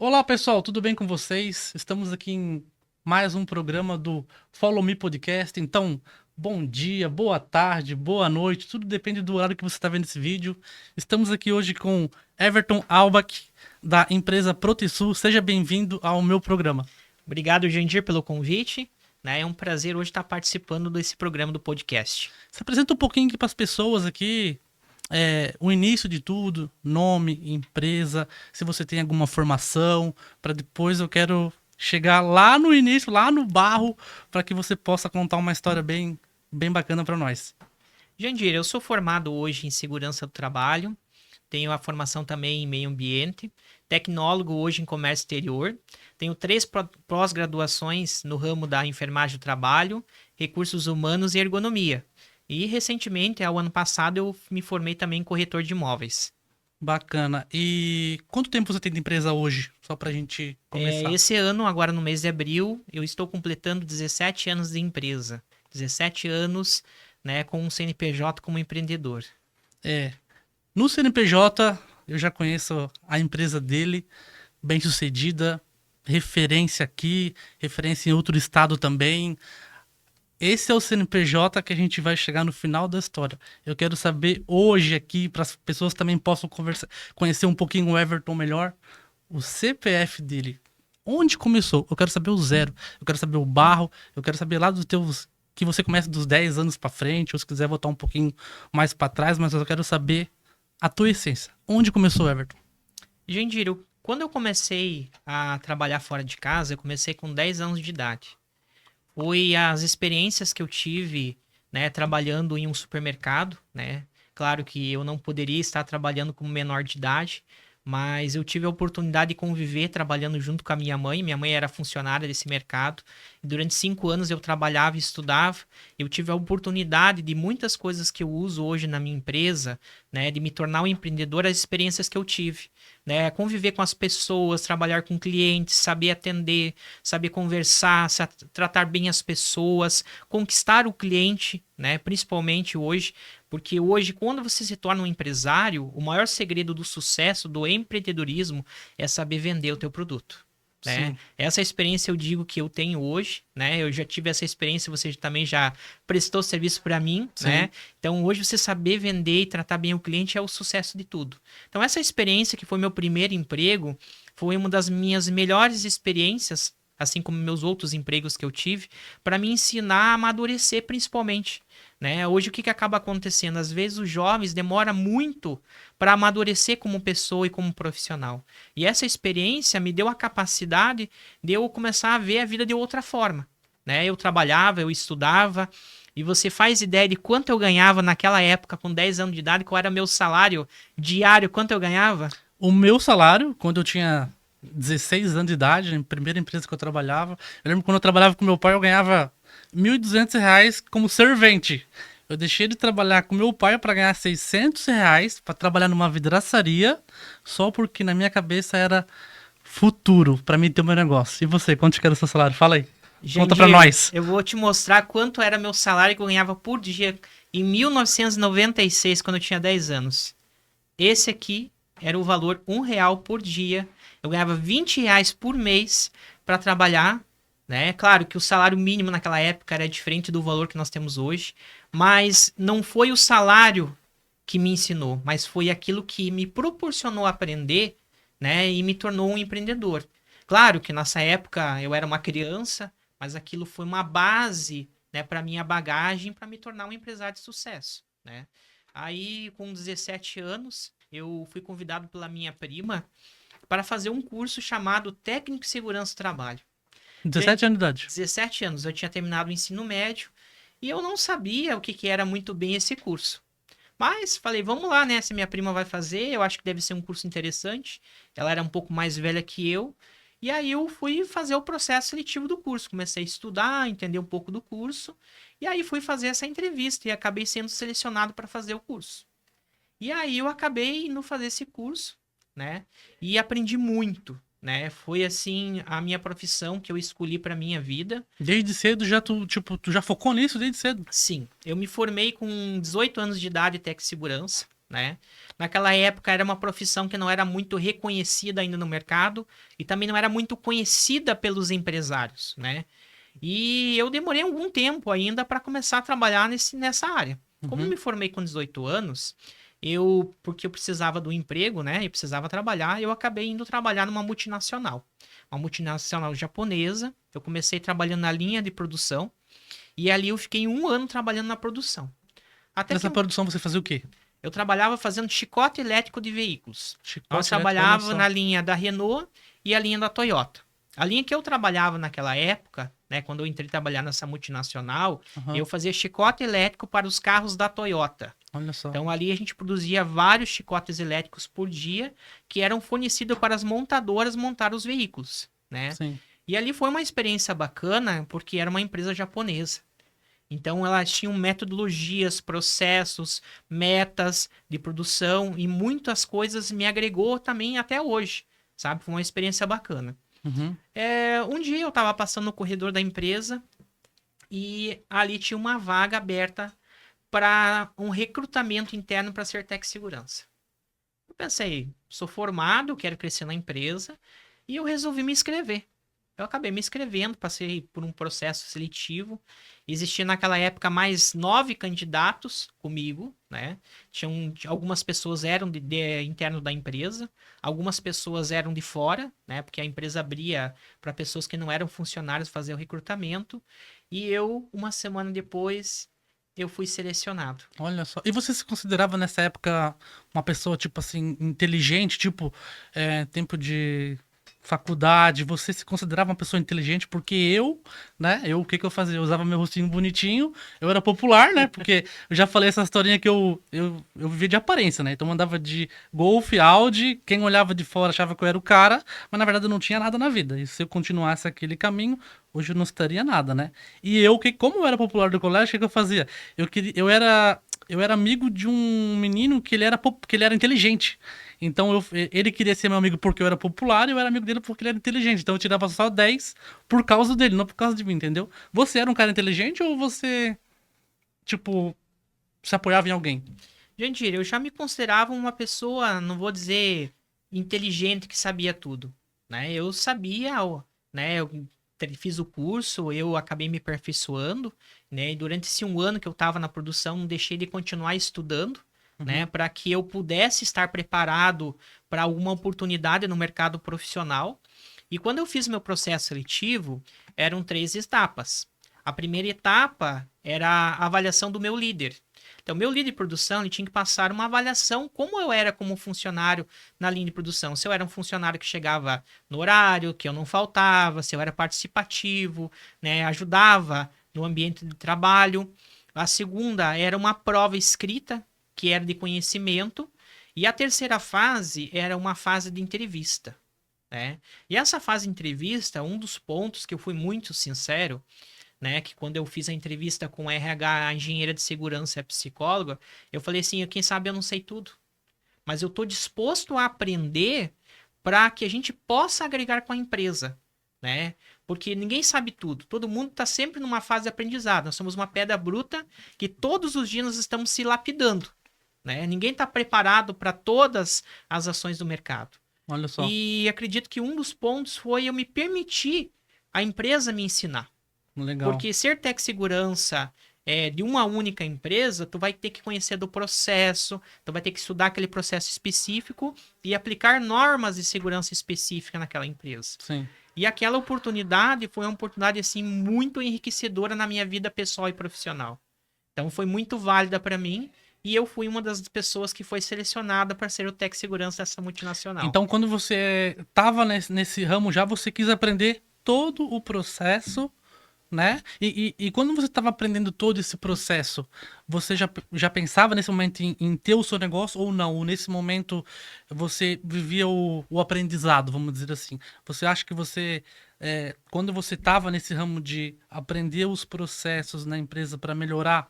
Olá pessoal, tudo bem com vocês? Estamos aqui em mais um programa do Follow Me Podcast. Então, bom dia, boa tarde, boa noite, tudo depende do horário que você está vendo esse vídeo. Estamos aqui hoje com Everton Albach, da empresa Protesul. Seja bem-vindo ao meu programa. Obrigado, Jandir, pelo convite. Né? É um prazer hoje estar participando desse programa do podcast. Se apresenta um pouquinho aqui para as pessoas aqui, o início de tudo, nome, empresa, se você tem alguma formação, para depois eu quero chegar lá no início, lá no barro, para que você possa contar uma história bem bacana para nós. Jandir, eu sou formado hoje em segurança do trabalho, tenho a formação também em meio ambiente, tecnólogo hoje em comércio exterior, tenho 3 pós-graduações no ramo da enfermagem do trabalho, recursos humanos e ergonomia. E recentemente, ao ano passado, eu me formei também em corretor de imóveis. Bacana. E quanto tempo você tem de empresa hoje? Só para a gente começar. Esse ano, agora no mês de abril, eu estou completando 17 anos de empresa. 17 anos, né, com um CNPJ como empreendedor. É, no CNPJ, eu já conheço a empresa dele, bem sucedida, referência aqui, referência em outro estado também. Esse é o CNPJ que a gente vai chegar no final da história. Eu quero saber hoje aqui, para as pessoas também possam conhecer um pouquinho o Everton melhor, o CPF dele. Onde começou? Eu quero saber o zero. Eu quero saber o barro. Eu quero saber lá dos teus. Que você começa dos 10 anos para frente, ou se quiser voltar um pouquinho mais para trás, mas eu quero saber a tua essência. Onde começou, Everton? Jandiro, quando eu comecei a trabalhar fora de casa, eu comecei com 10 anos de idade. Foi as experiências que eu tive, né, trabalhando em um supermercado, né? Claro que eu não poderia estar trabalhando como menor de idade, mas eu tive a oportunidade de conviver trabalhando junto com a minha mãe. Minha mãe era funcionária desse mercado. E durante 5 anos eu trabalhava e estudava. Eu tive a oportunidade de muitas coisas que eu uso hoje na minha empresa, né, de me tornar um empreendedor, as experiências que eu tive. Né, conviver com as pessoas, trabalhar com clientes, saber atender, saber conversar, tratar bem as pessoas, conquistar o cliente, né, principalmente hoje, porque hoje, quando você se torna um empresário, o maior segredo do sucesso, do empreendedorismo, é saber vender o teu produto. Né? Sim, Essa experiência eu digo que eu tenho hoje, né? Eu já tive essa experiência, você também já prestou serviço para mim, sim. né? Então hoje você saber vender e tratar bem o cliente é o sucesso de tudo. Então essa experiência que foi meu primeiro emprego foi uma das minhas melhores experiências, assim como meus outros empregos que eu tive, para me ensinar a amadurecer principalmente. Né? Hoje o que acaba acontecendo? Às vezes os jovens demoram muito para amadurecer como pessoa e como profissional. E essa experiência me deu a capacidade de eu começar a ver a vida de outra forma. Né? Eu trabalhava, eu estudava, e você faz ideia de quanto eu ganhava naquela época, com 10 anos de idade, qual era meu salário diário, quanto eu ganhava? O meu salário, quando eu tinha 16 anos de idade, na primeira empresa que eu trabalhava, eu lembro que quando eu trabalhava com meu pai, eu ganhava R$ 1.200 como servente. Eu deixei de trabalhar com meu pai para ganhar R$ 600 para trabalhar numa vidraçaria, só porque na minha cabeça era futuro para mim ter o meu negócio. E você, quanto que era o seu salário? Fala aí. Conta para Jandir, nós. eu vou te mostrar quanto era meu salário que eu ganhava por dia em 1996, quando eu tinha 10 anos. Esse aqui era o valor R$ 1 por dia. Eu ganhava R$ 20 por mês para trabalhar. Né? Claro que o salário mínimo naquela época era diferente do valor que nós temos hoje, mas não foi o salário que me ensinou, mas foi aquilo que me proporcionou aprender, né, e me tornou um empreendedor. Claro que nessa época eu era uma criança, mas aquilo foi uma base, né, para minha bagagem para me tornar um empresário de sucesso, né? Aí, com 17 anos, eu fui convidado pela minha prima para fazer um curso chamado Técnico de Segurança do Trabalho. 17 anos de idade. 17 anos, eu tinha terminado o ensino médio e eu não sabia o que era muito bem esse curso. Mas falei, vamos lá, né? Se minha prima vai fazer, eu acho que deve ser um curso interessante. Ela era um pouco mais velha que eu. E aí eu fui fazer o processo seletivo do curso. Comecei a estudar, entender um pouco do curso. E aí fui fazer essa entrevista e acabei sendo selecionado para fazer o curso. E aí eu acabei indo fazer esse curso, né? E aprendi muito, né? Foi assim a minha profissão que eu escolhi para minha vida. Desde cedo já tu já focou nisso desde cedo. Sim, eu me formei com 18 anos de idade em Tec Segurança, né? Naquela época era uma profissão que não era muito reconhecida ainda no mercado e também não era muito conhecida pelos empresários, né? E eu demorei algum tempo ainda para começar a trabalhar nessa área. Como eu Uhum. me formei com 18 anos, porque eu precisava do emprego, né? E precisava trabalhar, eu acabei indo trabalhar numa multinacional. Uma multinacional japonesa. Eu comecei trabalhando na linha de produção e ali eu fiquei um ano trabalhando na produção. Até que Nessa produção você fazia o quê? eu trabalhava fazendo chicote elétrico de veículos. Nós Chicote elétrico, olha trabalhava só. na linha da Renault e a linha da Toyota. A linha que eu trabalhava naquela época, né, quando eu entrei trabalhar nessa multinacional, eu Aham. fazia chicote elétrico para os carros da Toyota. Olha só. Então ali a gente produzia vários chicotes elétricos por dia que eram fornecidos para as montadoras montar os veículos, né? Sim. E ali foi uma experiência bacana porque era uma empresa japonesa. Então, elas tinham metodologias, processos, metas de produção e muitas coisas me agregou também até hoje, sabe? Foi uma experiência bacana. Uhum. Um dia eu estava passando no corredor da empresa e ali tinha uma vaga aberta para um recrutamento interno para ser tech segurança. Eu pensei, sou formado, quero crescer na empresa e eu resolvi me inscrever. Eu acabei me inscrevendo, passei por um processo seletivo. Existia naquela época mais 9 candidatos comigo, né? Algumas pessoas eram interno da empresa, algumas pessoas eram de fora, né? Porque a empresa abria para pessoas que não eram funcionários fazer o recrutamento. E eu, uma semana depois, eu fui selecionado. Olha só. E você se considerava nessa época uma pessoa, tipo assim, inteligente, tipo, tempo de faculdade, você se considerava uma pessoa inteligente? Porque eu, né, o que que eu fazia? Eu usava meu rostinho bonitinho, eu era popular, né, porque eu já falei essa historinha que eu vivia de aparência, né, então eu andava de Golf, Audi, quem olhava de fora achava que eu era o cara, mas na verdade eu não tinha nada na vida, e se eu continuasse aquele caminho, hoje eu não estaria nada, né. E eu, como eu era popular do colégio, o que que eu fazia? Eu era amigo de um menino que ele era inteligente. Então ele queria ser meu amigo porque eu era popular e eu era amigo dele porque ele era inteligente. Então eu tirava só 10 por causa dele, não por causa de mim, entendeu? Você era um cara inteligente ou você, tipo, se apoiava em alguém? Gente, eu já me considerava uma pessoa, não vou dizer inteligente que sabia tudo, né? Eu sabia, né? Eu fiz o curso, eu acabei me aperfeiçoando, né? E durante esse um ano que eu estava na produção, não deixei de continuar estudando, né? Uhum. Para que eu pudesse estar preparado para alguma oportunidade no mercado profissional. E quando eu fiz meu processo seletivo, eram 3 etapas. A primeira etapa era a avaliação do meu líder. Então, meu líder de produção ele tinha que passar uma avaliação como eu era como funcionário na linha de produção. Se eu era um funcionário que chegava no horário, que eu não faltava, se eu era participativo, né, ajudava no ambiente de trabalho. A segunda era uma prova escrita, que era de conhecimento. E a terceira fase era uma fase de entrevista, né? E essa fase de entrevista, um dos pontos que eu fui muito sincero, né, que quando eu fiz a entrevista com o RH, a engenheira de segurança e a psicóloga, eu falei assim, quem sabe eu não sei tudo, mas eu estou disposto a aprender para que a gente possa agregar com a empresa, né? Porque ninguém sabe tudo, todo mundo está sempre numa fase de aprendizado, nós somos uma pedra bruta que todos os dias nós estamos se lapidando, né? Ninguém está preparado para todas as ações do mercado. Olha só, E acredito que um dos pontos foi eu me permitir a empresa me ensinar. legal. Porque ser tech segurança de uma única empresa, tu vai ter que conhecer do processo, tu vai ter que estudar aquele processo específico e aplicar normas de segurança específica naquela empresa. Sim. E aquela oportunidade foi uma oportunidade assim muito enriquecedora na minha vida pessoal e profissional. Então foi muito válida para mim e eu fui uma das pessoas que foi selecionada para ser o tech segurança dessa multinacional. Então, quando você tava nesse ramo já, você quis aprender todo o processo, né? E quando você estava aprendendo todo esse processo, você já pensava nesse momento em ter o seu negócio ou não? Ou nesse momento você vivia o aprendizado, vamos dizer assim? Você acha que quando você estava nesse ramo de aprender os processos na empresa para melhorar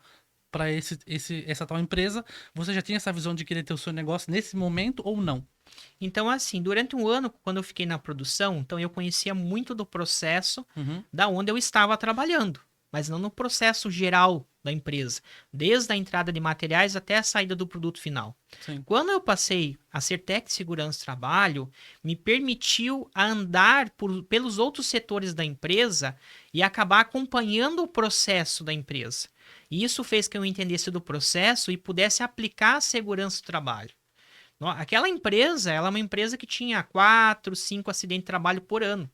para essa tal empresa, você já tinha essa visão de querer ter o seu negócio nesse momento ou não? Então, assim, durante um ano, quando eu fiquei na produção, então eu conhecia muito do processo Uhum, da onde eu estava trabalhando, mas não no processo geral, da empresa, desde a entrada de materiais até a saída do produto final. Sim. Quando eu passei a ser técnico de segurança do trabalho, me permitiu andar pelos outros setores da empresa e acabar acompanhando o processo da empresa. E isso fez que eu entendesse do processo e pudesse aplicar a segurança do trabalho. Aquela empresa, ela é uma empresa que tinha 4, 5 acidentes de trabalho por ano.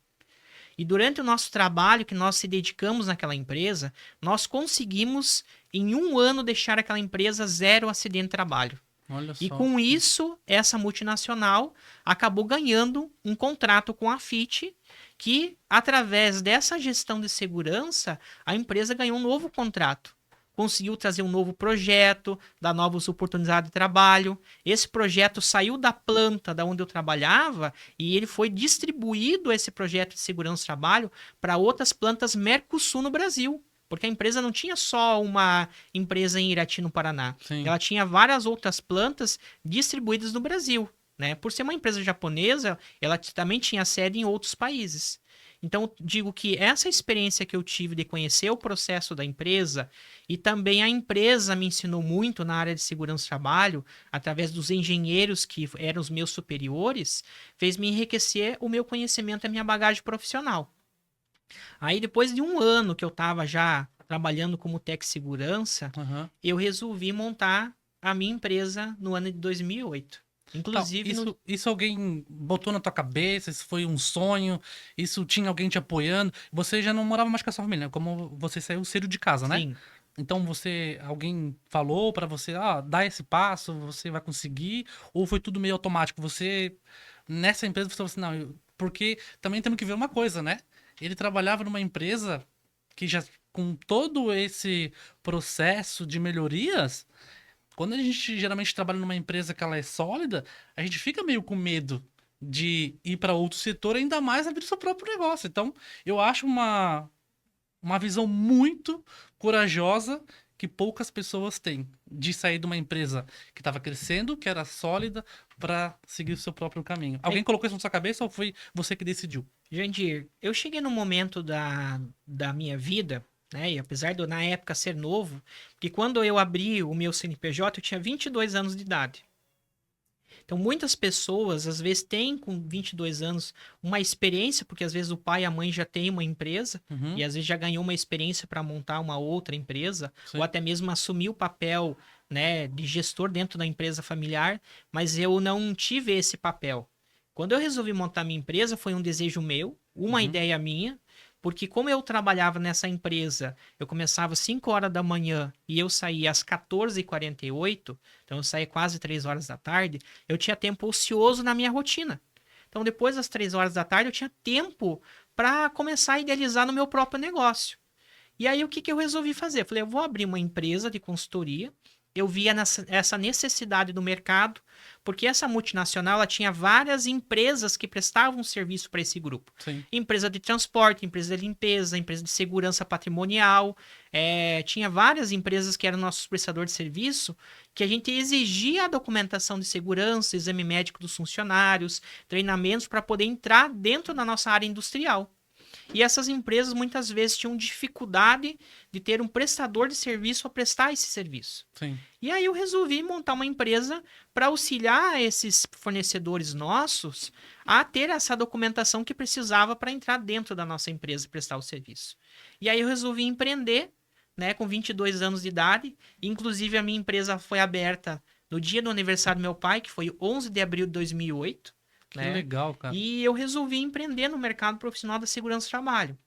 E durante o nosso trabalho que nós se dedicamos naquela empresa, nós conseguimos, em um ano, deixar aquela empresa 0 acidente de trabalho. Olha E só. com isso, essa multinacional acabou ganhando um contrato com a FIT, que, através dessa gestão de segurança, a empresa ganhou um novo contrato. Conseguiu trazer um novo projeto, dar novas oportunidades de trabalho. Esse projeto saiu da planta da onde eu trabalhava e ele foi distribuído, esse projeto de segurança do trabalho, para outras plantas Mercosul no Brasil. Porque a empresa não tinha só uma empresa em Irati, no Paraná. Sim. Ela tinha várias outras plantas distribuídas no Brasil. Né? Por ser uma empresa japonesa, ela também tinha sede em outros países. Então, digo que essa experiência que eu tive de conhecer o processo da empresa e também a empresa me ensinou muito na área de segurança do trabalho, através dos engenheiros que eram os meus superiores, fez me enriquecer o meu conhecimento e a minha bagagem profissional. Aí, depois de um ano que eu estava já trabalhando como tech segurança, eu resolvi montar a minha empresa no ano de 2008. Inclusive, isso alguém botou na tua cabeça? Isso foi um sonho? Isso tinha alguém te apoiando? Você já não morava mais com a sua família, como você saiu cedo de casa, né? Sim. Então alguém falou pra você, dá esse passo, você vai conseguir? Ou foi tudo meio automático? Você, nessa empresa, você falou assim, não, porque também temos que ver uma coisa, né? Ele trabalhava numa empresa que já, com todo esse processo de melhorias, quando a gente geralmente trabalha numa empresa que ela é sólida, a gente fica meio com medo de ir para outro setor, ainda mais abrir seu próprio negócio. Então, eu acho uma visão muito corajosa que poucas pessoas têm de sair de uma empresa que estava crescendo, que era sólida, para seguir o seu próprio caminho. Alguém colocou isso na sua cabeça ou foi você que decidiu? Jandir, eu cheguei num momento da minha vida, né? E apesar de eu, na época, ser novo, que quando eu abri o meu CNPJ, eu tinha 22 anos de idade. Então, muitas pessoas, às vezes, têm com 22 anos uma experiência, porque às vezes o pai e a mãe já têm uma empresa, e às vezes já ganhou uma experiência para montar uma outra empresa, Sim. ou até mesmo assumir o papel, né, de gestor dentro da empresa familiar, mas eu não tive esse papel. Quando eu resolvi montar minha empresa, foi um desejo meu, uma ideia minha, porque como eu trabalhava nessa empresa, eu começava às 5 horas da manhã e eu saía às 14h48, então eu saía quase 3 horas da tarde, eu tinha tempo ocioso na minha rotina. Então depois das 3 horas da tarde eu tinha tempo para começar a idealizar no meu próprio negócio. E aí o que eu resolvi fazer? Eu falei, eu vou abrir uma empresa de consultoria. Eu via essa necessidade do mercado, porque essa multinacional ela tinha várias empresas que prestavam serviço para esse grupo. Sim. Empresa de transporte, empresa de limpeza, empresa de segurança patrimonial. Tinha várias empresas que eram nossos prestadores de serviço, que a gente exigia a documentação de segurança, exame médico dos funcionários, treinamentos para poder entrar dentro da nossa área industrial. E essas empresas muitas vezes tinham dificuldade de ter um prestador de serviço a prestar esse serviço. Sim. E aí eu resolvi montar uma empresa para auxiliar esses fornecedores nossos a ter essa documentação que precisava para entrar dentro da nossa empresa e prestar o serviço. E aí eu resolvi empreender, né, com 22 anos de idade. Inclusive a minha empresa foi aberta no dia do aniversário do meu pai, que foi 11 de abril de 2008. Que né? legal, cara. E eu resolvi empreender no mercado profissional da segurança do trabalho.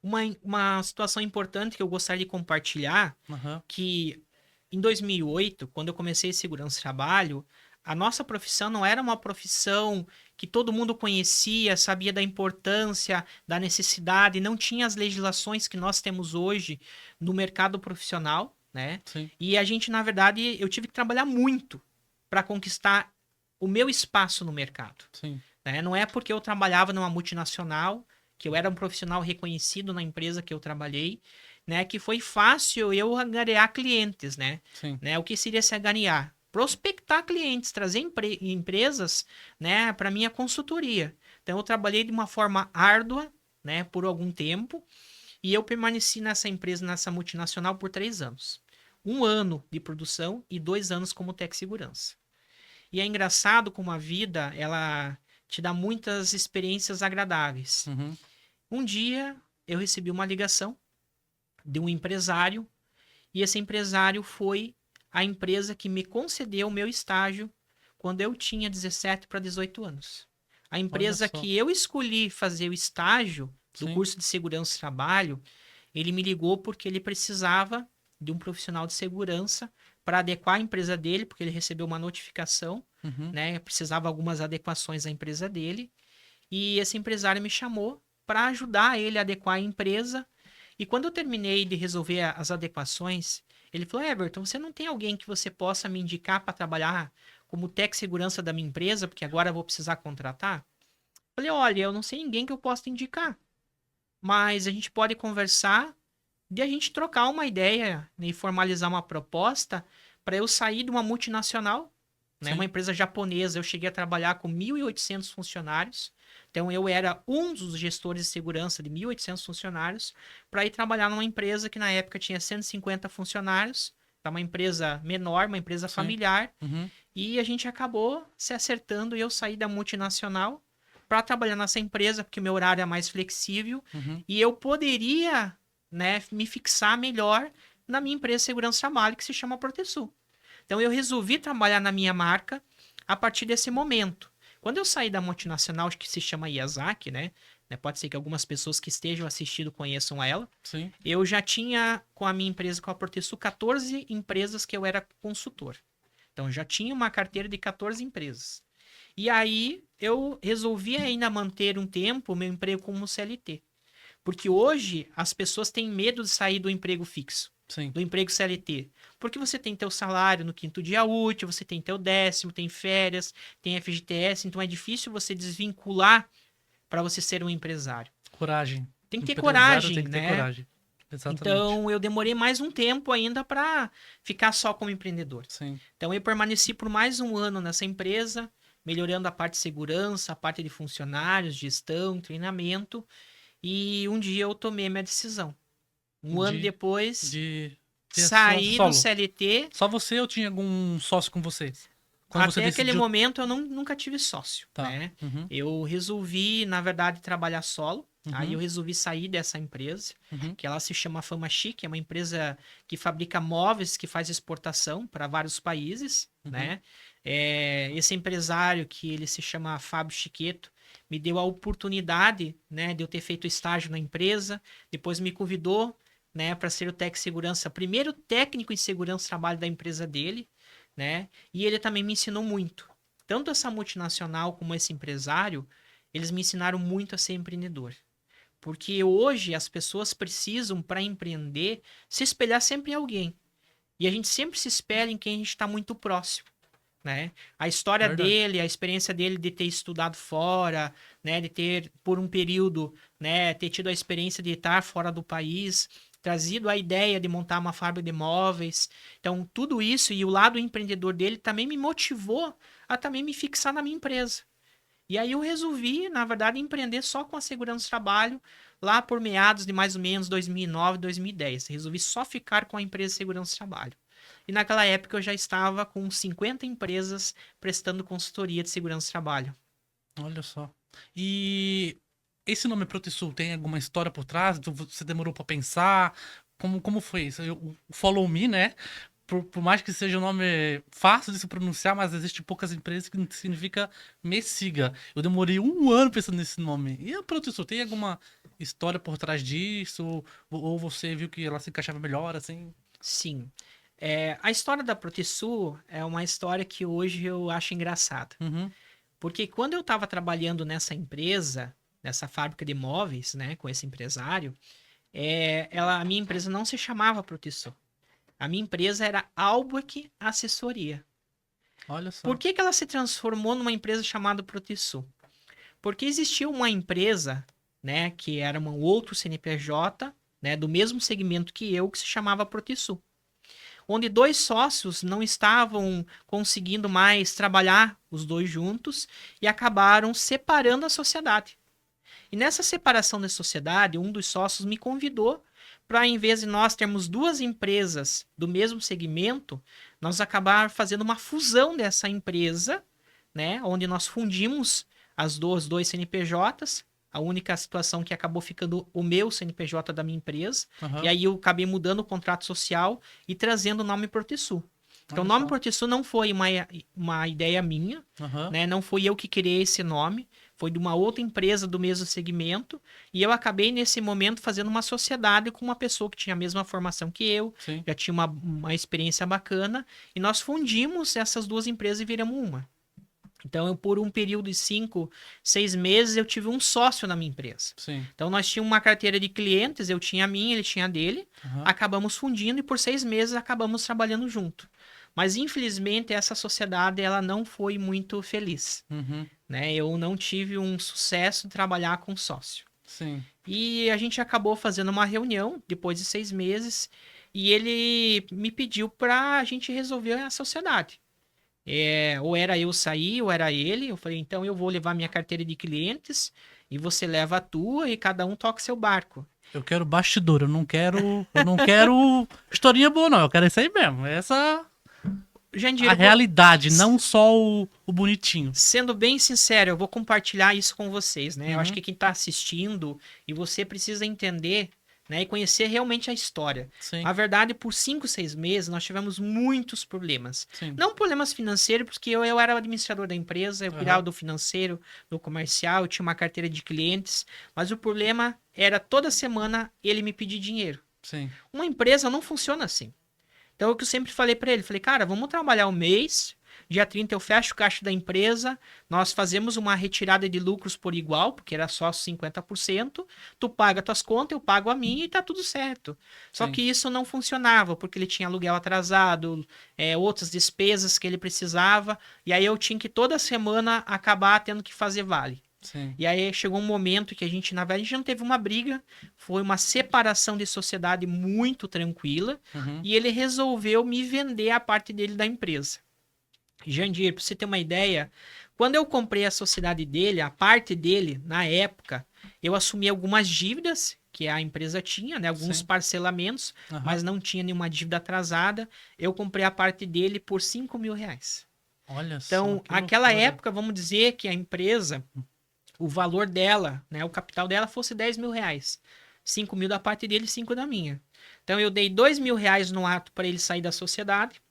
Uma situação importante que eu gostaria de compartilhar, que em 2008, quando eu comecei segurança do trabalho, a nossa profissão não era uma profissão que todo mundo conhecia, sabia da importância, da necessidade, não tinha as legislações que nós temos hoje no mercado profissional, né? Sim. E a gente, na verdade, eu tive que trabalhar muito para conquistar o meu espaço no mercado. Sim. Né? Não é porque eu trabalhava numa multinacional, que eu era um profissional reconhecido na empresa que eu trabalhei, né, que foi fácil eu angariar clientes, né? Sim. Né? O que seria se angariar? Prospectar clientes, trazer empresas, né, para minha consultoria. Então eu trabalhei de uma forma árdua, né, por algum tempo, E eu permaneci nessa empresa, nessa multinacional, por 3 anos. 1 ano de produção e 2 anos como tech segurança. E é engraçado como a vida, ela te dá muitas experiências agradáveis. Uhum. Um dia eu recebi uma ligação de um empresário, e esse empresário foi a empresa que me concedeu o meu estágio quando eu tinha 17 para 18 anos. A Olha empresa só. que eu escolhi fazer o estágio do Sim. curso de segurança e trabalho, ele me ligou porque ele precisava de um profissional de segurança para adequar a empresa dele, porque ele recebeu uma notificação, Uhum. né? Precisava algumas adequações à empresa dele. E esse empresário me chamou para ajudar ele a adequar a empresa. E quando eu terminei de resolver as adequações, ele falou: Everton, você não tem alguém que você possa me indicar para trabalhar como tech segurança da minha empresa, porque agora eu vou precisar contratar? Falei: olha, eu não sei ninguém que eu possa indicar, mas a gente pode conversar de a gente trocar uma ideia, né, e formalizar uma proposta para eu sair de uma multinacional, né, uma Sim. empresa japonesa. Eu cheguei a trabalhar com 1.800 funcionários. Então, eu era um dos gestores de segurança de 1.800 funcionários para ir trabalhar numa empresa que na época tinha 150 funcionários. Tá, uma empresa menor, uma empresa Sim. familiar. Uhum. E a gente acabou se acertando e eu saí da multinacional para trabalhar nessa empresa, porque meu horário é mais flexível Uhum. e eu poderia, né, me fixar melhor na minha empresa de segurança do trabalho, que se chama Protesul. Então eu resolvi trabalhar na minha marca a partir desse momento. Quando eu saí da multinacional, que se chama Yazaki, né, pode ser que algumas pessoas que estejam assistindo conheçam ela. Sim. Eu já tinha com a minha empresa, com a Protesul, 14 empresas que eu era consultor. Então, eu já tinha uma carteira de 14 empresas. E aí, eu resolvi ainda manter um tempo o meu emprego como CLT. Porque hoje, as pessoas têm medo de sair do emprego fixo, Sim. do emprego CLT. Porque você tem teu salário no quinto dia útil, você tem teu décimo, tem férias, tem FGTS. Então, é difícil você desvincular para você ser um empresário. Coragem. Tem que ter Empresário tem coragem, que ter né? coragem. Exatamente. Então, eu demorei mais um tempo ainda para ficar só como empreendedor. Sim. Então, eu permaneci por mais um ano nessa empresa, melhorando a parte de segurança, a parte de funcionários, gestão, treinamento. E um dia eu tomei a minha decisão. Um ano De, depois, de ter só saí do solo. CLT. Só você ou tinha algum sócio com você? Quando você Até aquele decidiu. momento eu nunca tive sócio, Tá. né? Uhum. Eu resolvi, na verdade, trabalhar solo. Aí eu Uhum. resolvi sair dessa empresa, Uhum. que ela se chama Fama Chic, é uma empresa que fabrica móveis, que faz exportação para vários países, Uhum. né? Esse empresário, que ele se chama Fábio Chiqueto, me deu a oportunidade, né, de eu ter feito estágio na empresa, depois me convidou, né, para ser o técnico de segurança, primeiro técnico em segurança do trabalho da empresa dele, né? E ele também me ensinou muito. Tanto essa multinacional como esse empresário, eles me ensinaram muito a ser empreendedor. Porque hoje as pessoas precisam, para empreender, se espelhar sempre em alguém. E a gente sempre se espelha em quem a gente está muito próximo, né? A história Verdade. dele, a experiência dele de ter estudado fora, né? De ter, por um período, né? Ter tido a experiência de estar fora do país, trazido a ideia de montar uma fábrica de móveis. Então, tudo isso e o lado empreendedor dele também me motivou a também me fixar na minha empresa. E aí eu resolvi, na verdade, empreender só com a segurança do trabalho lá por meados de mais ou menos 2009, 2010. Resolvi só ficar com a empresa de segurança do trabalho. E naquela época eu já estava com 50 empresas prestando consultoria de segurança do trabalho. Olha só. E esse nome Protesul tem alguma história por trás? Você demorou pra pensar? Como foi isso? O Follow Me, né? Por mais que seja um nome fácil de se pronunciar, mas existe poucas empresas que significa me siga. Eu demorei um ano pensando nesse nome. E a Protesul, tem alguma história por trás disso? Ou você viu que ela se encaixava melhor, assim? Sim. A história da Protesul é uma história que hoje eu acho engraçada. Uhum. Porque quando eu estava trabalhando nessa empresa, nessa fábrica de móveis, né, com esse empresário, a minha empresa não se chamava Protesul. A minha empresa era Albuquerque Assessoria. Olha Por só. que ela se transformou numa empresa chamada Protesul? Porque existia uma empresa, né, que era um outro CNPJ, né, do mesmo segmento que eu, que se chamava Protesul, onde dois sócios não estavam conseguindo mais trabalhar os dois juntos e acabaram separando a sociedade. E nessa separação da sociedade, um dos sócios me convidou para, em vez de nós termos duas empresas do mesmo segmento, nós acabar fazendo uma fusão dessa empresa, né? Onde nós fundimos os dois CNPJs. A única situação que acabou ficando o meu CNPJ da minha empresa. E Aham. aí eu acabei mudando o contrato social e trazendo o nome Portesul. Então, o Olha nome só. Portesul não foi uma ideia minha, Aham. né? Não fui eu que criei esse nome, foi de uma outra empresa do mesmo segmento, e eu acabei nesse momento fazendo uma sociedade com uma pessoa que tinha a mesma formação que eu, Sim. já tinha uma experiência bacana, e nós fundimos essas duas empresas e viramos uma. Então, por um período de 5, 6 meses, eu tive um sócio na minha empresa. Sim. Então, nós tínhamos uma carteira de clientes, eu tinha a minha, ele tinha a dele, Aham. acabamos fundindo e por 6 meses acabamos trabalhando junto. Mas, infelizmente, essa sociedade ela não foi muito feliz, Uhum. né? Eu não tive um sucesso de trabalhar com sócio. Sim. E a gente acabou fazendo uma reunião depois de 6 meses e ele me pediu para a gente resolver a sociedade. Ou era eu sair, ou era ele. Eu falei, então eu vou levar minha carteira de clientes e você leva a tua e cada um toca seu barco. Eu quero bastidor, eu não quero historinha boa, não. Eu quero isso aí mesmo. Essa a Jandir, realidade, não só o bonitinho. sendo bem sincero, eu vou compartilhar isso com vocês, né? Eu acho Uhum. que quem está assistindo e você precisa entender, né, e conhecer realmente a história. Sim, A verdade, por 5, 6 meses, nós tivemos muitos problemas. sim. Não problemas financeiros, porque eu era o administrador da empresa, eu cuidava Aham. do financeiro, do comercial, eu tinha uma carteira de clientes, mas o problema era toda semana ele me pedir dinheiro. Sim. Uma empresa não funciona assim. Então, é o que eu sempre falei para ele, falei, cara, vamos trabalhar um mês, dia 30 eu fecho o caixa da empresa, nós fazemos uma retirada de lucros por igual, porque era só 50%, tu paga tuas contas, eu pago a minha e tá tudo certo. Só Sim. que isso não funcionava, porque ele tinha aluguel atrasado, outras despesas que ele precisava, e aí eu tinha que toda semana acabar tendo que fazer vale. Sim. E aí chegou um momento que a gente, na verdade, a gente não teve uma briga, foi uma separação de sociedade muito tranquila, Uhum. e ele resolveu me vender a parte dele da empresa. Jandir, para você ter uma ideia, quando eu comprei a sociedade dele, a parte dele, na época, eu assumi algumas dívidas que a empresa tinha, né, alguns Sim. parcelamentos, Aham. mas não tinha nenhuma dívida atrasada. Eu comprei a parte dele por R$ 5.000. Olha só, Então, que aquela loucura. época, vamos dizer que a empresa o valor dela, né, o capital dela fosse R$ 10.000. 5.000 da parte dele, 5 da minha. Então eu dei R$ 2.000 no ato para ele sair da sociedade.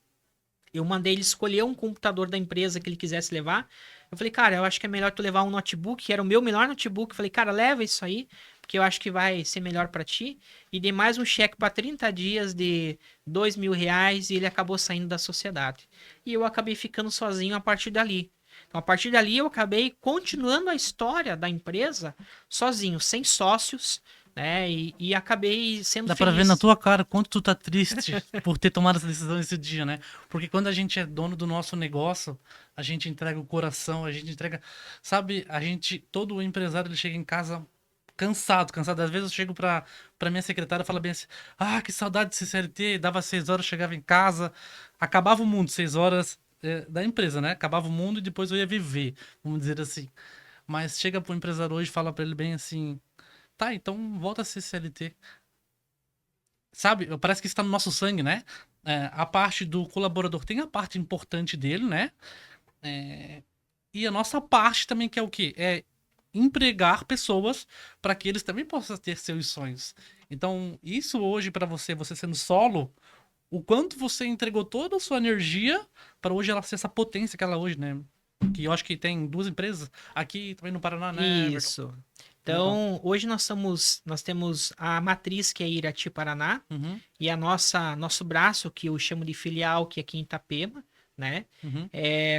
Eu mandei ele escolher um computador da empresa que ele quisesse levar. Eu falei, cara, eu acho que é melhor tu levar um notebook, que era o meu melhor notebook. Eu falei, cara, leva isso aí, porque eu acho que vai ser melhor para ti. E dei mais um cheque para 30 dias de R$ 2.000 e ele acabou saindo da sociedade. E eu acabei ficando sozinho a partir dali. Então, a partir dali, eu acabei continuando a história da empresa sozinho, sem sócios, né? E acabei sendo Dá pra ver na feliz. tua cara quanto tu tá triste por ter tomado essa decisão esse dia, né? Porque quando a gente é dono do nosso negócio, a gente entrega o coração, a gente entrega. Sabe, todo empresário ele chega em casa cansado, cansado. Às vezes eu chego pra minha secretária e falo bem assim: ah, que saudade desse CLT. Dava 6 horas, chegava em casa, acabava o mundo, 6 horas da empresa, né? Acabava o mundo e depois eu ia viver, vamos dizer assim. Mas chega pro empresário hoje e fala pra ele bem assim: tá, então volta a ser CLT. Sabe, parece que está no nosso sangue, né? A parte do colaborador tem a parte importante dele, né? É, e a nossa parte também, que é o quê? É empregar pessoas para que eles também possam ter seus sonhos. Então, isso hoje para você, você sendo solo, o quanto você entregou toda a sua energia para hoje ela ser essa potência que ela é hoje, né? Que eu acho que tem duas empresas aqui também no Paraná, né, Everton? Isso. Então, Então, hoje nós temos a matriz, que é Irati, Paraná, uhum, e a nosso braço, que eu chamo de filial, que é aqui em Itapema, né? uhum,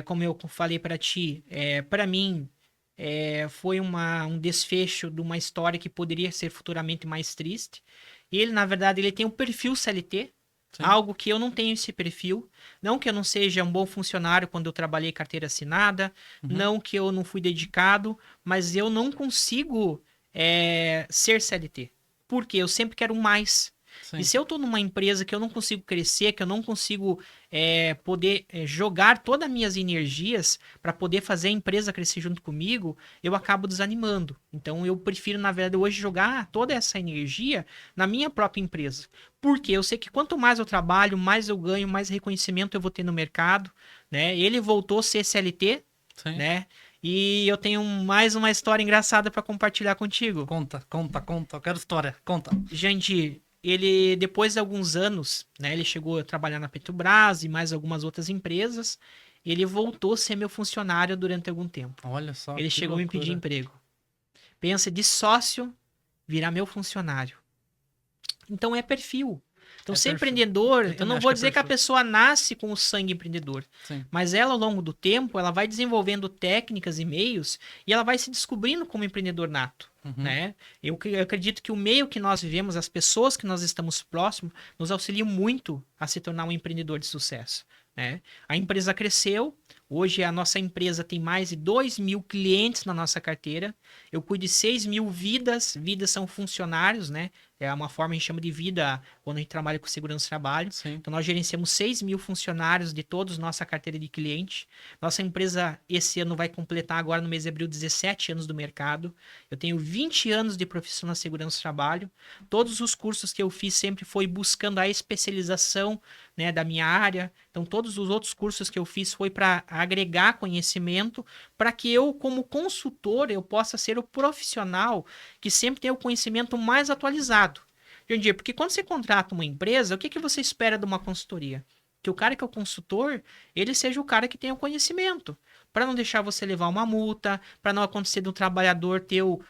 Como eu falei para ti, para mim, foi um desfecho de uma história que poderia ser futuramente mais triste. E ele, na verdade, ele tem um perfil CLT, sim, algo que eu não tenho esse perfil. Não que eu não seja um bom funcionário quando eu trabalhei carteira assinada, uhum, não que eu não fui dedicado, mas eu não consigo ser CLT. Porque eu sempre quero mais. E Sim. se eu estou numa empresa que eu não consigo crescer, que eu não consigo poder jogar todas as minhas energias para poder fazer a empresa crescer junto comigo, eu acabo desanimando. Então eu prefiro, na verdade, hoje jogar toda essa energia na minha própria empresa. Porque eu sei que quanto mais eu trabalho, mais eu ganho, mais reconhecimento eu vou ter no mercado, né? Ele voltou a ser CLT, Sim. né? E eu tenho mais uma história engraçada para compartilhar contigo. Conta, conta, conta. Eu quero história. Conta. Gente, ele depois de alguns anos, né, ele chegou a trabalhar na Petrobras e mais algumas outras empresas. Ele voltou a ser meu funcionário durante algum tempo. Olha só Ele que chegou a me pedir loucura. emprego. Pensa de sócio virar meu funcionário. Então é perfil. Então, É ser perfil. empreendedor, Eu eu também não acho vou que é dizer que a perfil. pessoa nasce com o sangue empreendedor, Sim. mas ela, ao longo do tempo, ela vai desenvolvendo técnicas e meios e ela vai se descobrindo como empreendedor nato, Uhum. né? Eu acredito que o meio que nós vivemos, as pessoas que nós estamos próximos, nos auxiliam muito a se tornar um empreendedor de sucesso, né? A empresa cresceu, hoje a nossa empresa tem mais de 2.000 clientes na nossa carteira, eu cuido de 6.000 vidas, vidas são funcionários, né? É uma forma, a gente chama de vida quando a gente trabalha com segurança do trabalho. Sim. Então, nós gerenciamos 6.000 funcionários de todos nossa carteira de cliente. Nossa empresa, esse ano, vai completar agora no mês de abril 17 anos do mercado. Eu tenho 20 anos de profissão na segurança do trabalho. Todos os cursos que eu fiz sempre foi buscando a especialização, né, da minha área. Então, todos os outros cursos que eu fiz foi para agregar conhecimento, para que eu, como consultor, eu possa ser o profissional que sempre tem o conhecimento mais atualizado. Entendi, porque quando você contrata uma empresa, o que que você espera de uma consultoria? Que o cara que é o consultor, ele seja o cara que tenha o conhecimento, para não deixar você levar uma multa, para não acontecer do trabalhador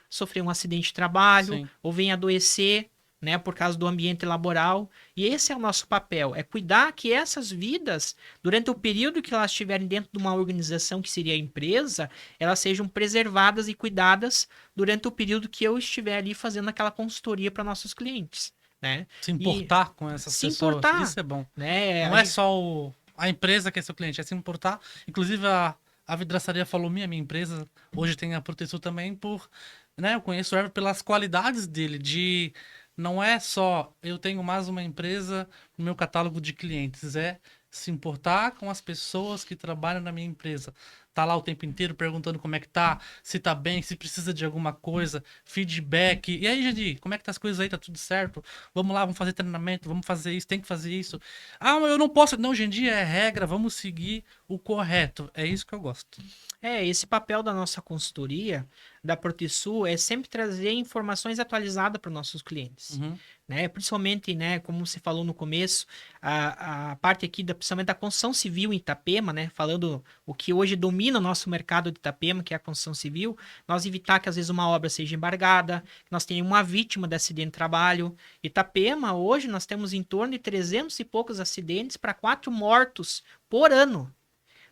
sofrer um acidente de trabalho, Sim. ou venha adoecer, né, por causa do ambiente laboral. E esse é o nosso papel, é cuidar que essas vidas, durante o período que elas estiverem dentro de uma organização que seria a empresa, elas sejam preservadas e cuidadas durante o período que eu estiver ali fazendo aquela consultoria para nossos clientes, né? Se E importar com essas se pessoas. importar, Isso é bom. né? Não é só a empresa que é seu cliente, é se importar. Inclusive, a vidraçaria falou minha empresa hoje tem a Proteção também por, né, eu conheço o Ever pelas qualidades dele, de não é só eu tenho mais uma empresa no meu catálogo de clientes, é se importar com as pessoas que trabalham na minha empresa. Tá lá o tempo inteiro perguntando como é que tá, se tá bem, se precisa de alguma coisa, feedback. E aí, Jandir, como é que tá as coisas aí? Tá tudo certo? Vamos lá, vamos fazer treinamento, vamos fazer isso, tem que fazer isso. Ah, mas eu não posso. Não, hoje em dia é regra, vamos seguir o correto. É isso que eu gosto. Esse papel da nossa consultoria, da Protesul, é sempre trazer informações atualizadas para os nossos clientes, Uhum. né? Principalmente, né, como você falou no começo, a parte aqui, principalmente da construção civil em Itapema, né? Falando o que hoje domina o nosso mercado de Itapema, que é a construção civil, nós evitar que às vezes uma obra seja embargada, que nós tenhamos uma vítima de acidente de trabalho. Itapema, hoje, nós temos em torno de 300 e poucos acidentes para 4 mortos por ano.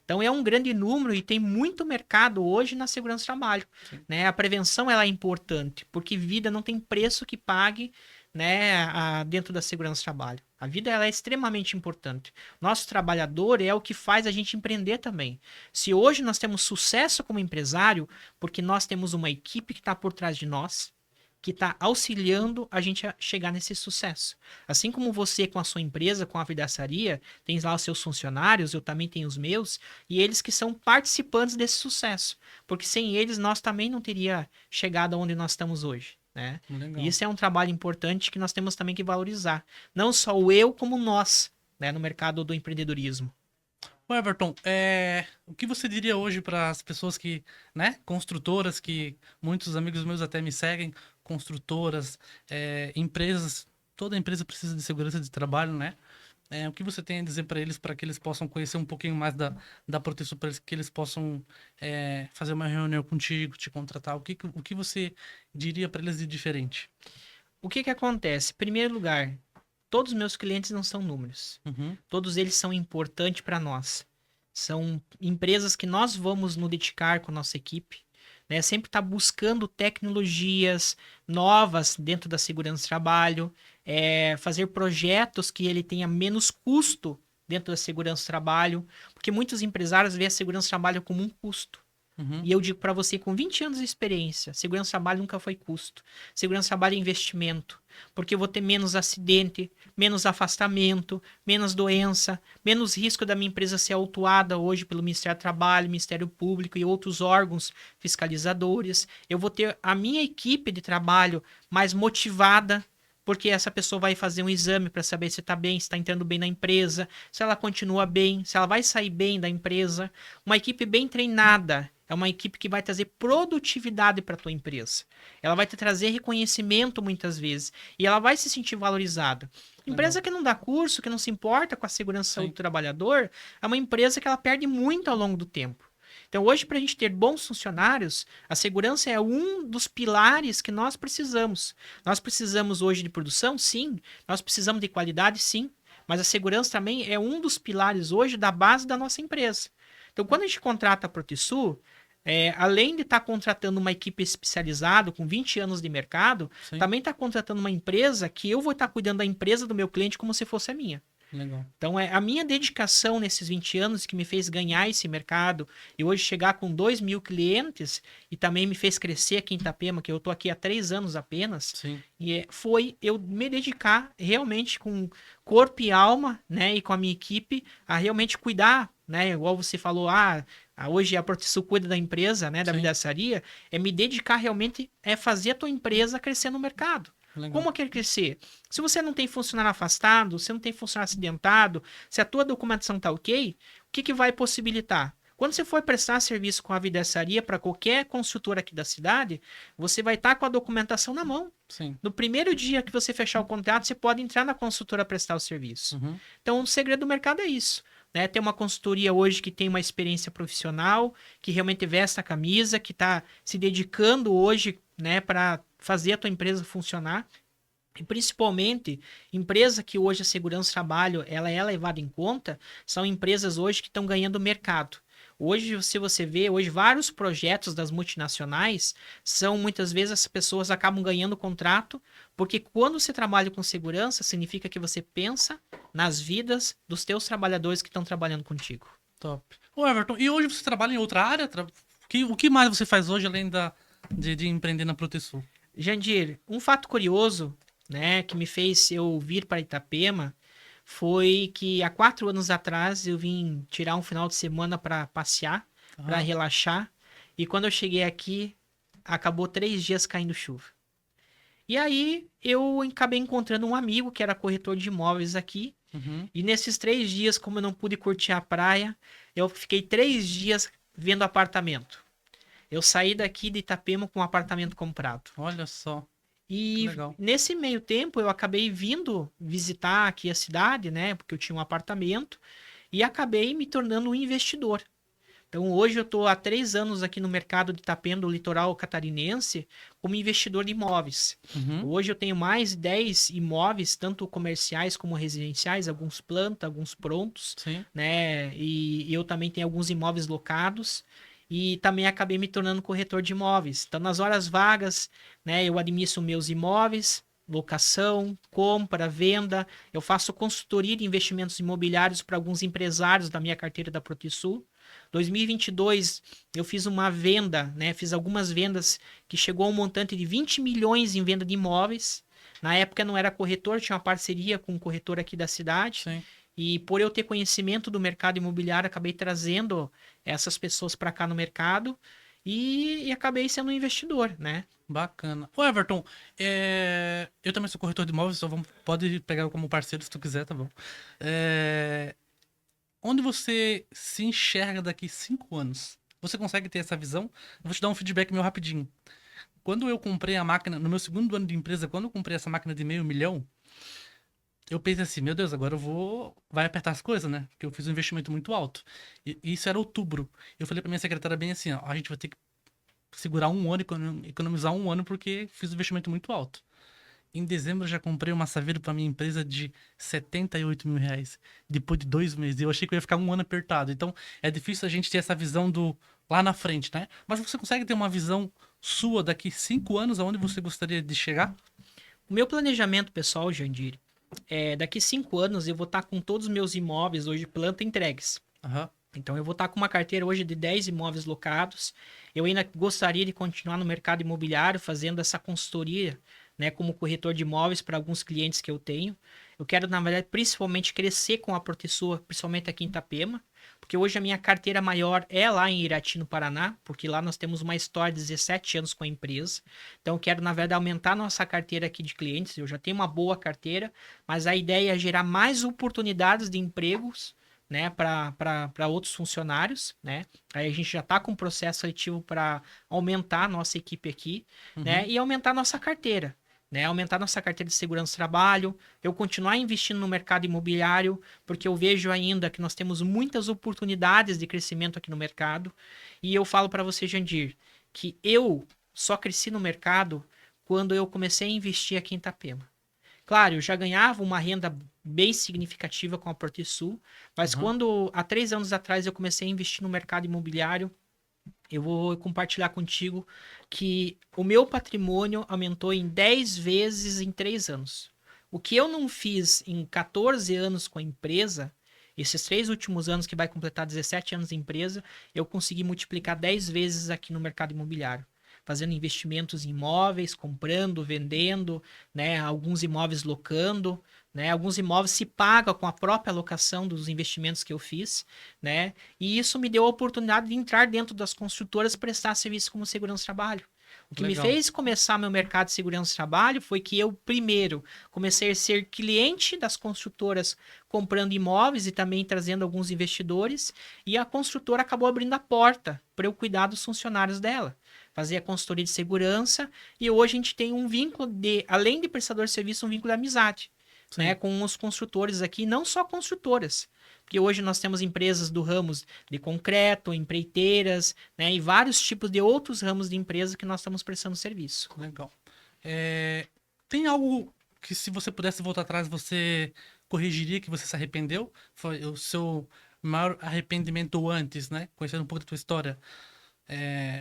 Então é um grande número e tem muito mercado hoje na segurança do trabalho, Sim. né? A prevenção ela é importante, porque vida não tem preço que pague, né, dentro da segurança do trabalho. A vida ela é extremamente importante. Nosso trabalhador é o que faz a gente empreender também. Se hoje nós temos sucesso como empresário, porque nós temos uma equipe que está por trás de nós, que está auxiliando a gente a chegar nesse sucesso. Assim como você com a sua empresa, com a vidraçaria, tem lá os seus funcionários, eu também tenho os meus, e eles que são participantes desse sucesso. Porque sem eles nós também não teria chegado aonde nós estamos hoje, né? E Legal. isso é um trabalho importante que nós temos também que valorizar. Não só o eu, como nós, né, no mercado do empreendedorismo. Ô Everton, o que você diria hoje para as pessoas que, né, construtoras, que muitos amigos meus até me seguem, construtoras, empresas, toda empresa precisa de segurança de trabalho, né? O que você tem a dizer para que eles possam conhecer um pouquinho mais da Proteção, para que eles possam fazer uma reunião contigo, te contratar? O que você diria para eles de diferente? O que que acontece? Em primeiro lugar, todos os meus clientes não são números. Uhum. Todos eles são importantes para nós. São empresas que nós vamos nos dedicar com a nossa equipe, né? Sempre estar buscando tecnologias novas dentro da segurança do trabalho, fazer projetos que ele tenha menos custo dentro da segurança do trabalho, porque muitos empresários veem a segurança do trabalho como um custo. Uhum. E eu digo para você, com 20 anos de experiência, segurança do trabalho nunca foi custo. Segurança do trabalho é investimento. Porque eu vou ter menos acidente, menos afastamento, menos doença, menos risco da minha empresa ser autuada hoje pelo Ministério do Trabalho, Ministério Público e outros órgãos fiscalizadores. Eu vou ter a minha equipe de trabalho mais motivada, porque essa pessoa vai fazer um exame para saber se está bem, se está entrando bem na empresa, se ela continua bem, se ela vai sair bem da empresa. Uma equipe bem treinada é uma equipe que vai trazer produtividade para a tua empresa. Ela vai te trazer reconhecimento muitas vezes e ela vai se sentir valorizada. Empresa Legal. que não dá curso, que não se importa com a segurança do Sim. trabalhador, é uma empresa que ela perde muito ao longo do tempo. Então, hoje, para a gente ter bons funcionários, a segurança é um dos pilares que nós precisamos. Nós precisamos hoje de produção? Sim. Nós precisamos de qualidade? Sim. Mas a segurança também é um dos pilares hoje da base da nossa empresa. Então, quando a gente contrata a Protesul, além de estar contratando uma equipe especializada com 20 anos de mercado, Sim. também está contratando uma empresa que eu vou estar cuidando da empresa do meu cliente como se fosse a minha. Legal. Então, é a minha dedicação nesses 20 anos que me fez ganhar esse mercado e hoje chegar com 2.000 clientes e também me fez crescer aqui em Itapema, que eu estou aqui há 3 anos apenas, Sim. e foi eu me dedicar realmente com corpo e alma, né, e com a minha equipe a realmente cuidar, né, igual você falou, hoje a Protesul cuida da empresa, né, da Sim. vidraçaria, é me dedicar realmente fazer a tua empresa crescer no mercado. Legal. Como quer crescer? Se você não tem funcionário afastado, se não tem funcionário acidentado, se a tua documentação tá ok, o que vai possibilitar? Quando você for prestar serviço com a vidraçaria para qualquer construtora aqui da cidade, você vai estar com a documentação na mão. Sim. No primeiro dia que você fechar o contrato, você pode entrar na construtora prestar o serviço. Uhum. Então, o segredo do mercado é isso. Né? Tem uma consultoria hoje que tem uma experiência profissional, que realmente veste a camisa, que está se dedicando hoje, né, para fazer a tua empresa funcionar. E principalmente, empresa que hoje a segurança do trabalho ela é levada em conta, são empresas hoje que estão ganhando mercado. Hoje, se você vê, hoje vários projetos das multinacionais são, muitas vezes, as pessoas acabam ganhando contrato, porque quando você trabalha com segurança, significa que você pensa nas vidas dos teus trabalhadores que estão trabalhando contigo. Top. Ô, Everton, e hoje você trabalha em outra área? O que mais você faz hoje além de empreender na Protesul? Jandir, um fato curioso, né, que me fez eu vir para Itapema foi que há 4 anos atrás eu vim tirar um final de semana para passear, para relaxar, e quando eu cheguei aqui, acabou 3 dias caindo chuva. E aí eu acabei encontrando um amigo que era corretor de imóveis aqui, Uhum. e nesses 3 dias, como eu não pude curtir a praia, eu fiquei 3 dias vendo apartamento. Eu saí daqui de Itapema com um apartamento comprado. Olha só. Que E legal. nesse meio tempo eu acabei vindo visitar aqui a cidade, né? Porque eu tinha um apartamento e acabei me tornando um investidor. Então hoje eu estou há 3 anos aqui no mercado de Itapema, do litoral catarinense, como investidor de imóveis. Uhum. Hoje eu tenho mais de 10 imóveis, tanto comerciais como residenciais, alguns planta, alguns prontos, Sim. né? E eu também tenho alguns imóveis locados. E também acabei me tornando corretor de imóveis. Então, nas horas vagas, né, eu administro meus imóveis, locação, compra, venda. Eu faço consultoria de investimentos imobiliários para alguns empresários da minha carteira da Protesul. 2022, eu fiz uma venda, né, fiz algumas vendas que chegou a um montante de 20 milhões em venda de imóveis. Na época não era corretor, tinha uma parceria com um corretor aqui da cidade. Sim. E por eu ter conhecimento do mercado imobiliário, acabei trazendo essas pessoas para cá no mercado e acabei sendo um investidor, né? Bacana. Ô, Everton, eu também sou corretor de imóveis, então pode pegar eu como parceiro se tu quiser, tá bom. Onde você se enxerga daqui 5 anos? Você consegue ter essa visão? Eu vou te dar um feedback meu rapidinho. Quando eu comprei a máquina, no meu segundo ano de empresa, quando eu comprei essa máquina de 500 mil, eu pensei assim, meu Deus, agora eu vou... Vai apertar as coisas, né? Porque eu fiz um investimento muito alto. E isso era outubro. Eu falei pra minha secretária bem assim, ó, a gente vai ter que segurar um ano, economizar um ano, porque fiz um investimento muito alto. Em dezembro eu já comprei uma Saveiro pra minha empresa de 78 mil reais. Depois de 2 meses. Eu achei que eu ia ficar um ano apertado. Então, é difícil a gente ter essa visão do lá na frente, né? Mas você consegue ter uma visão sua daqui 5 anos, aonde você gostaria de chegar? O meu planejamento pessoal, Jandir, daqui 5 anos eu vou estar com todos os meus imóveis hoje planta entregues. Aham. Então, eu vou estar com uma carteira hoje de 10 imóveis locados. Eu ainda gostaria de continuar no mercado imobiliário, fazendo essa consultoria, né, como corretor de imóveis para alguns clientes que eu tenho. Eu quero, na verdade, principalmente crescer com a Proteção, principalmente aqui em Itapema, porque hoje a minha carteira maior é lá em Irati, no Paraná, porque lá nós temos uma história de 17 anos com a empresa. Então, eu quero, na verdade, aumentar nossa carteira aqui de clientes. Eu já tenho uma boa carteira, mas a ideia é gerar mais oportunidades de empregos, né, para outros funcionários, né? Aí a gente já está com um processo seletivo para aumentar a nossa equipe aqui, né? Uhum. E aumentar a nossa carteira, né? Aumentar nossa carteira de segurança do trabalho, eu continuar investindo no mercado imobiliário, porque eu vejo ainda que nós temos muitas oportunidades de crescimento aqui no mercado. E eu falo para você, Jandir, que eu só cresci no mercado quando eu comecei a investir aqui em Itapema. Claro, eu já ganhava uma renda bem significativa com a Portesul, mas Uhum. quando há 3 anos atrás eu comecei a investir no mercado imobiliário, eu vou compartilhar contigo que o meu patrimônio aumentou em 10 vezes em 3 anos. O que eu não fiz em 14 anos com a empresa, esses 3 últimos anos que vai completar 17 anos de empresa, eu consegui multiplicar 10 vezes aqui no mercado imobiliário. Fazendo investimentos em imóveis, comprando, vendendo, né, alguns imóveis locando, né, alguns imóveis se pagam com a própria alocação dos investimentos que eu fiz, né, e isso me deu a oportunidade de entrar dentro das construtoras e prestar serviço como segurança de trabalho. O que me Legal. fez começar meu mercado de segurança de trabalho foi que eu, primeiro, comecei a ser cliente das construtoras comprando imóveis e também trazendo alguns investidores, e a construtora acabou abrindo a porta para eu cuidar dos funcionários dela. Fazer a consultoria de segurança, e hoje a gente tem um vínculo de, além de prestador de serviço, um vínculo de amizade, né, Sim. com os construtores aqui, não só construtoras, porque hoje nós temos empresas do ramos de concreto, empreiteiras, né, e vários tipos de outros ramos de empresa que nós estamos prestando serviço. Legal. É, tem algo que, se você pudesse voltar atrás, você corrigiria, que você se arrependeu? Foi o seu maior arrependimento antes, né? Conhecendo um pouco da tua história.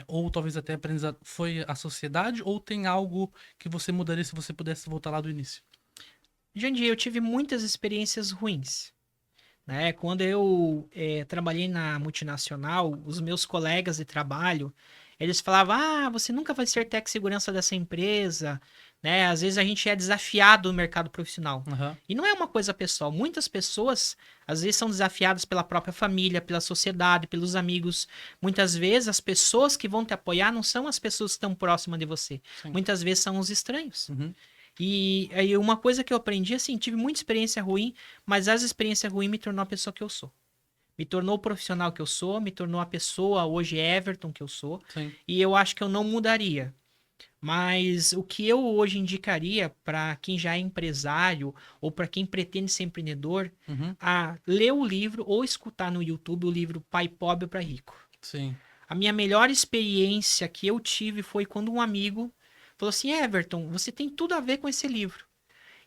Ou talvez até aprendizado. Foi a sociedade? Ou tem algo que você mudaria se você pudesse voltar lá do início? Jandir, eu tive muitas experiências ruins, né? Quando eu trabalhei na multinacional, os meus colegas de trabalho, eles falavam: "Ah, você nunca vai ser tech segurança dessa empresa", né? Às vezes a gente é desafiado no mercado profissional. Aham. E não é uma coisa pessoal. Muitas pessoas, às vezes, são desafiadas pela própria família, pela sociedade, pelos amigos. Muitas vezes, as pessoas que vão te apoiar não são as pessoas que estão próximas de você. Sim. Muitas vezes são os estranhos. Uhum. E aí uma coisa que eu aprendi, assim, tive muita experiência ruim, mas as experiências ruins me tornou a pessoa que eu sou. Me tornou o profissional que eu sou, me tornou a pessoa, hoje Everton, que eu sou. Sim. E eu acho que eu não mudaria. Mas o que eu hoje indicaria para quem já é empresário ou para quem pretende ser empreendedor, Uhum. a ler o livro ou escutar no YouTube o livro Pai Pobre para Rico. Sim. A minha melhor experiência que eu tive foi quando um amigo falou assim: Everton, você tem tudo a ver com esse livro.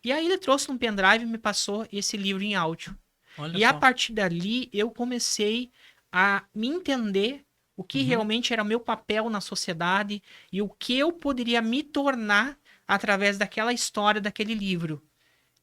E aí ele trouxe um pendrive e me passou esse livro em áudio. Olha E a só. partir dali eu comecei a me entender o que Uhum. realmente era meu papel na sociedade e o que eu poderia me tornar através daquela história, daquele livro.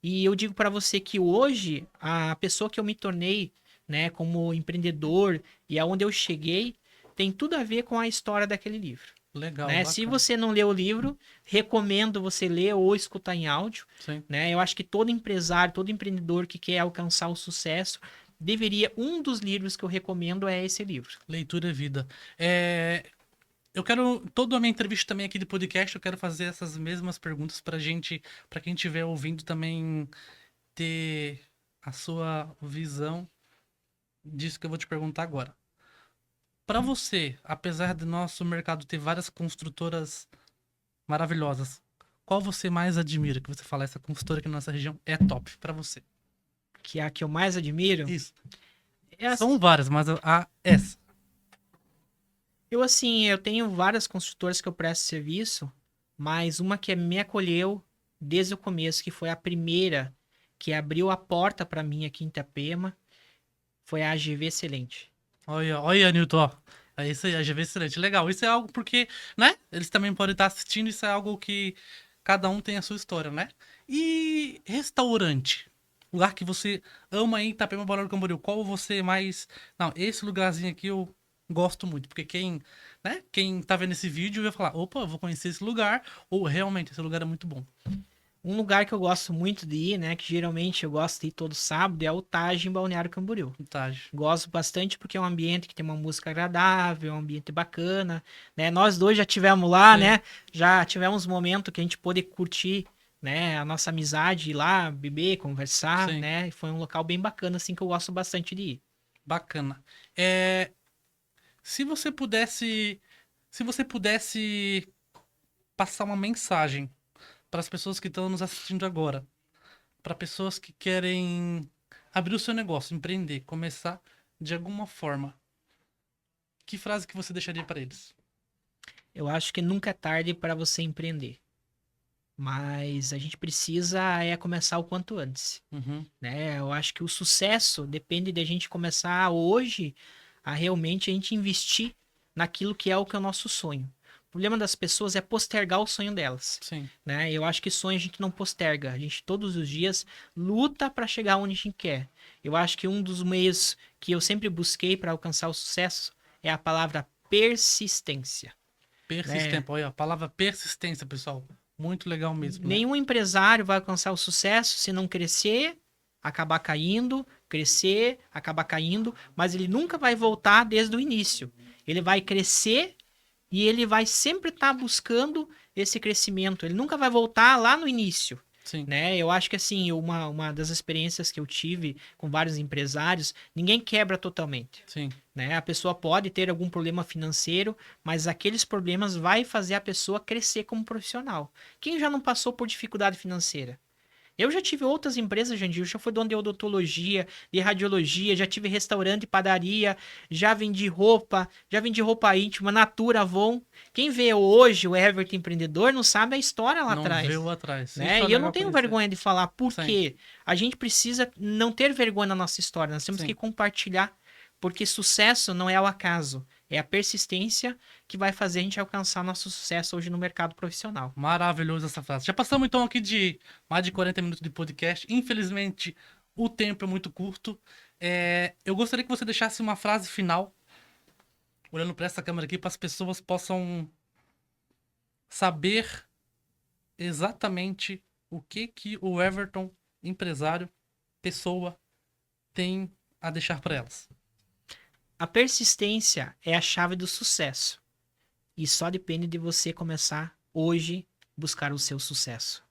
E eu digo para você que hoje a pessoa que eu me tornei, né, como empreendedor e aonde eu cheguei, tem tudo a ver com a história daquele livro. Legal, Né? Se bacana. você não leu o livro, recomendo você ler ou escutar em áudio. Sim. Né? Eu acho que todo empresário, todo empreendedor que quer alcançar o sucesso, deveria. Um dos livros que eu recomendo é esse livro. Leitura é vida. Eu quero, toda a minha entrevista também aqui de podcast, eu quero fazer essas mesmas perguntas pra gente, pra quem estiver ouvindo também ter a sua visão disso que eu vou te perguntar agora. Pra você, apesar do nosso mercado ter várias construtoras maravilhosas, qual você mais admira? Que você fala, essa construtora aqui na nossa região é top pra você. Que é a que eu mais admiro. Isso. É, São várias, mas essa. eu tenho várias construtoras que eu presto serviço, mas uma que me acolheu desde o começo, que foi a primeira que abriu a porta para mim aqui em Itapema, foi a AGV Excelente. Olha, olha, Newton, ó. É isso aí, a GV excelente. Legal. Isso é algo porque, né? Eles também podem estar assistindo, isso é algo que cada um tem a sua história, né? E restaurante. lugar que você ama em Itapema, Balneário Camboriú. Qual você mais... Não, esse lugarzinho aqui eu gosto muito. Porque quem tá vendo esse vídeo vai falar, opa, eu vou conhecer esse lugar. Ou realmente, esse lugar é muito bom. Um lugar que eu gosto muito de ir, né? Que geralmente eu gosto de ir todo sábado, é o Taj em Balneário Camboriú. Vantage. Gosto bastante porque é um ambiente que tem uma música agradável, é um ambiente bacana, né? Nós dois já tivemos lá, Sim. né? Já tivemos momentos que a gente pôde curtir, né? A nossa amizade, ir lá, beber, conversar, Sim. né? E foi um local bem bacana, assim, que eu gosto bastante de ir. Bacana. Se você pudesse... Se você pudesse passar uma mensagem para as pessoas que estão nos assistindo agora, para pessoas que querem abrir o seu negócio, empreender, começar de alguma forma, que frase que você deixaria para eles? Eu acho que nunca é tarde para você empreender, mas a gente precisa começar o quanto antes. Uhum, Né? Eu acho que o sucesso depende de a gente começar hoje a realmente a gente investir naquilo que é o nosso sonho. O problema das pessoas é postergar o sonho delas, sim, né? Eu acho que sonho a gente não posterga, a gente todos os dias luta para chegar onde a gente quer. Eu acho que um dos meios que eu sempre busquei para alcançar o sucesso é a palavra persistência, persistência. né? Olha, a palavra persistência, pessoal. Muito legal mesmo, né? Nenhum empresário vai alcançar o sucesso se não crescer, acabar caindo, crescer, acabar caindo, mas ele nunca vai voltar desde o início. Ele vai crescer e ele vai sempre estar buscando esse crescimento. Ele nunca vai voltar lá no início. Sim, Né? Eu acho que assim, uma das experiências que eu tive com vários empresários, ninguém quebra totalmente. sim, Né? A pessoa pode ter algum problema financeiro, mas aqueles problemas vai fazer a pessoa crescer como profissional. Quem já não passou por dificuldade financeira? Eu já tive outras empresas, Jandir, eu já fui dono de odontologia, de radiologia, já tive restaurante, padaria, já vendi roupa íntima, Natura, Avon. Quem vê hoje o Everton empreendedor não sabe a história lá não vê o atrás. atrás. Isso Né? é E eu não legal tenho conhecer. vergonha de falar por Sim, quê. A gente precisa não ter vergonha na nossa história, nós temos que sim. compartilhar, porque sucesso não é ao acaso, é a persistência que vai fazer a gente alcançar nosso sucesso hoje no mercado profissional. Maravilhoso essa frase. Já passamos então aqui de mais de 40 minutos de podcast. Infelizmente, o tempo é muito curto. Eu gostaria que você deixasse uma frase final, olhando para essa câmera aqui, para as pessoas possam saber exatamente o que o Everton, empresário, pessoa, tem a deixar para elas. A persistência é a chave do sucesso. E só depende de você começar hoje buscar o seu sucesso.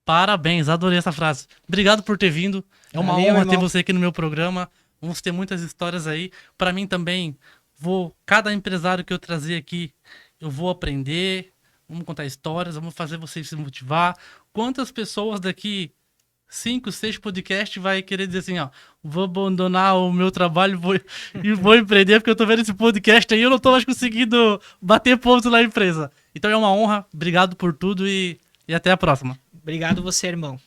Parabéns, adorei essa frase. Obrigado por ter vindo. É uma Valeu, honra ter irmão. você aqui no meu programa. Vamos ter muitas histórias aí. Para mim também, cada empresário que eu trazer aqui, eu vou aprender. Vamos contar histórias, vamos fazer você se motivar. Quantas pessoas daqui 5, 6 podcasts vai querer dizer assim, ó, vou abandonar o meu trabalho e vou empreender porque eu tô vendo esse podcast aí e eu não tô mais conseguindo bater pontos na empresa. Então é uma honra. Obrigado por tudo e até a próxima. Obrigado você, irmão.